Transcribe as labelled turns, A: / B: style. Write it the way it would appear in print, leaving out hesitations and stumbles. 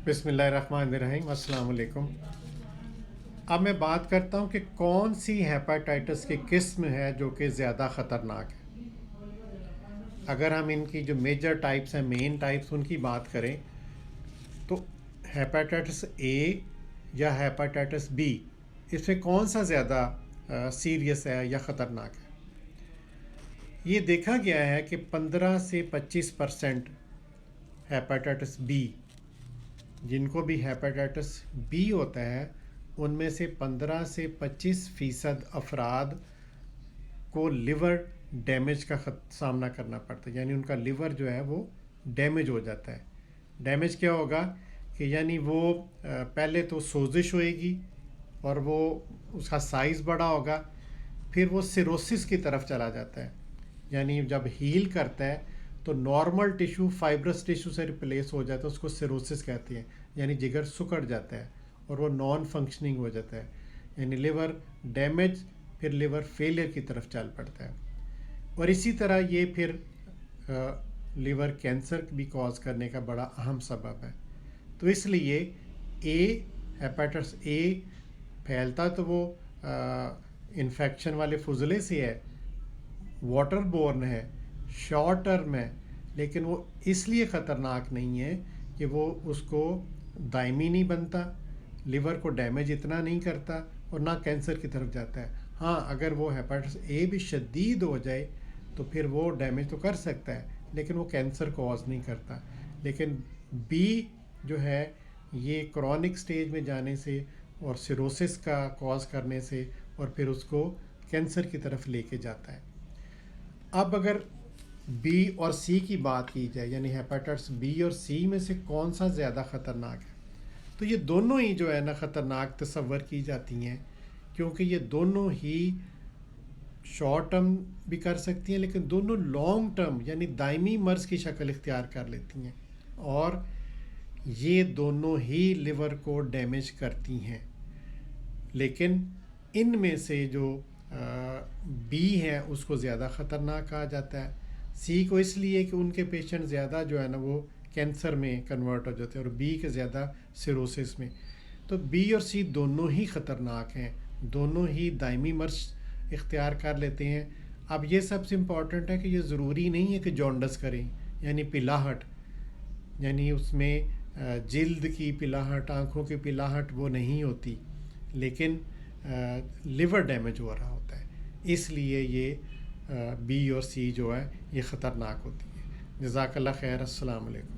A: बिस्मिल्लाहिर्रहमानिर्रहीम, अस्सलाम वालेकुम। अब मैं बात करता हूँ कि कौन सी हेपाटाइटिस की किस्म है जो कि ज़्यादा ख़तरनाक है। अगर हम इनकी जो मेजर टाइप्स हैं, मेन टाइप्स, उनकी बात करें तो हेपाटाइटिस ए या हेपाटाइटिस बी, इसमें कौन सा ज़्यादा सीरियस है या ख़तरनाक है। ये देखा गया है कि 15 से 25% हेपाटाइटिस बी, जिनको भी हेपाटाइटिस बी होता है, उनमें से 15 से 25% अफराद को लिवर डैमेज का सामना करना पड़ता है। यानी उनका लिवर जो है वो डैमेज हो जाता है। डैमेज क्या होगा कि यानी वो पहले तो सोजिश होएगी और वो उसका साइज़ बड़ा होगा, फिर वो सिरोसिस की तरफ चला जाता है। यानी जब हील करता है तो नॉर्मल टिश्यू फाइब्रस टिश्यू से रिप्लेस हो जाता है, उसको सिरोसिस कहते हैं। यानी जिगर सुकड़ जाता है और वो नॉन फंक्शनिंग हो जाता है, यानी लिवर डैमेज, फिर लिवर फेलियर की तरफ चल पड़ता है। और इसी तरह ये फिर लिवर कैंसर भी कॉज करने का बड़ा अहम सबब है। तो इसलिए हेपाटाइटिस ए फैलता तो वो इन्फेक्शन वाले फुजले से है, वाटर बोर्न है, शॉर्ट टर्म है, लेकिन वो इसलिए ख़तरनाक नहीं है कि वो उसको दायमी नहीं बनता, लिवर को डैमेज इतना नहीं करता और ना कैंसर की तरफ जाता है। हाँ, अगर वो हेपाटाइटिस ए भी शदीद हो जाए तो फिर वो डैमेज तो कर सकता है, लेकिन वो कैंसर कॉज नहीं करता। लेकिन बी जो है ये क्रॉनिक स्टेज में जाने से और सिरोसिस का कॉज करने से और फिर उसको कैंसर की तरफ लेके जाता है। अब अगर बी और सी की बात की जाए, यानी हेपाटाइटिस बी और सी में से कौन सा ज़्यादा ख़तरनाक है, तो ये दोनों ही जो है ना ख़तरनाक तस्वर की जाती हैं, क्योंकि ये दोनों ही शॉर्ट टर्म भी कर सकती हैं, लेकिन दोनों लॉन्ग टर्म यानी दायमी मर्ज़ की शक्ल इख्तियार कर लेती हैं और ये दोनों ही लिवर को डैमेज करती हैं। लेकिन इनमें से जो बी है उसको ज़्यादा ख़तरनाक कहा जाता है, सी को इसलिए कि उनके पेशेंट ज़्यादा जो है ना वो कैंसर में कन्वर्ट हो जाते हैं और बी के ज़्यादा सिरोसिस में। तो बी और सी दोनों ही ख़तरनाक हैं, दोनों ही दायमी मर्ज़ इख्तियार कर लेते हैं। अब ये सबसे इम्पॉर्टेंट है कि ये ज़रूरी नहीं है कि जॉन्डस करें, यानी पिलाहट, यानी उसमें जिल्द की पिलाहट, आँखों की पिलाहट वो नहीं होती, लेकिन लिवर डैमेज हो रहा होता है, इसलिए ये बी और सी जो है ये ख़तरनाक होती है। जज़ाकल्लाह खैर। अस्सलाम वालेकुम।